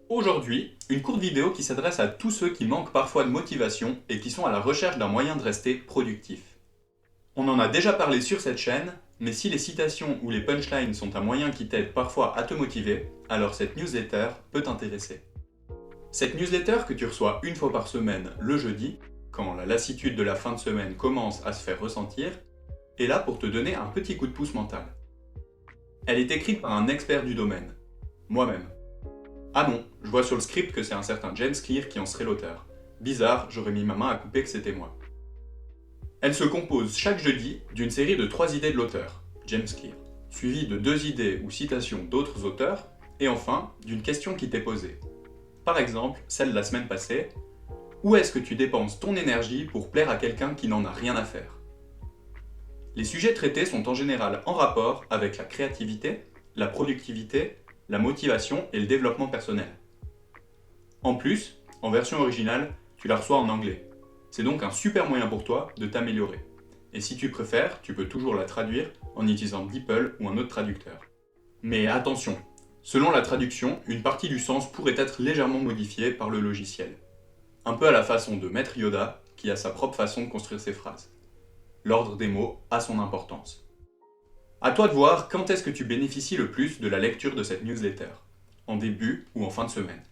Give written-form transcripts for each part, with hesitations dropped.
Aujourd'hui, une courte vidéo qui s'adresse à tous ceux qui manquent parfois de motivation et qui sont à la recherche d'un moyen de rester productif. On en a déjà parlé sur cette chaîne, mais si les citations ou les punchlines sont un moyen qui t'aide parfois à te motiver, alors cette newsletter peut t'intéresser. Cette newsletter que tu reçois une fois par semaine le jeudi, quand la lassitude de la fin de semaine commence à se faire ressentir, est là pour te donner un petit coup de pouce mental. Elle est écrite par un expert du domaine, moi-même. Ah non, je vois sur le script que c'est un certain James Clear qui en serait l'auteur. Bizarre, j'aurais mis ma main à couper que c'était moi. Elle se compose chaque jeudi d'une série de 3 idées de l'auteur, James Clear, suivie de 2 idées ou citations d'autres auteurs, et enfin d'une question qui t'est posée. Par exemple, celle de la semaine passée, où est-ce que tu dépenses ton énergie pour plaire à quelqu'un qui n'en a rien à faire? Les sujets traités sont en général en rapport avec la créativité, la productivité, la motivation et le développement personnel. En plus, en version originale, tu la reçois en anglais. C'est donc un super moyen pour toi de t'améliorer. Et si tu préfères, tu peux toujours la traduire en utilisant DeepL ou un autre traducteur. Mais attention, selon la traduction, une partie du sens pourrait être légèrement modifiée par le logiciel. Un peu à la façon de Maître Yoda, qui a sa propre façon de construire ses phrases. L'ordre des mots a son importance. À toi de voir quand est-ce que tu bénéficies le plus de la lecture de cette newsletter, en début ou en fin de semaine.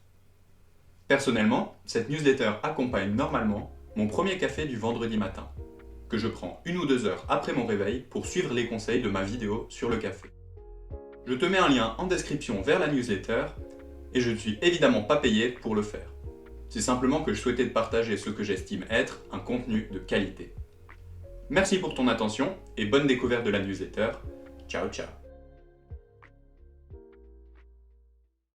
Personnellement, cette newsletter accompagne normalement mon premier café du vendredi matin, que je prends 1 ou 2 heures après mon réveil pour suivre les conseils de ma vidéo sur le café. Je te mets un lien en description vers la newsletter et je ne suis évidemment pas payé pour le faire. C'est simplement que je souhaitais te partager ce que j'estime être un contenu de qualité. Merci pour ton attention et bonne découverte de la newsletter. Ciao ciao.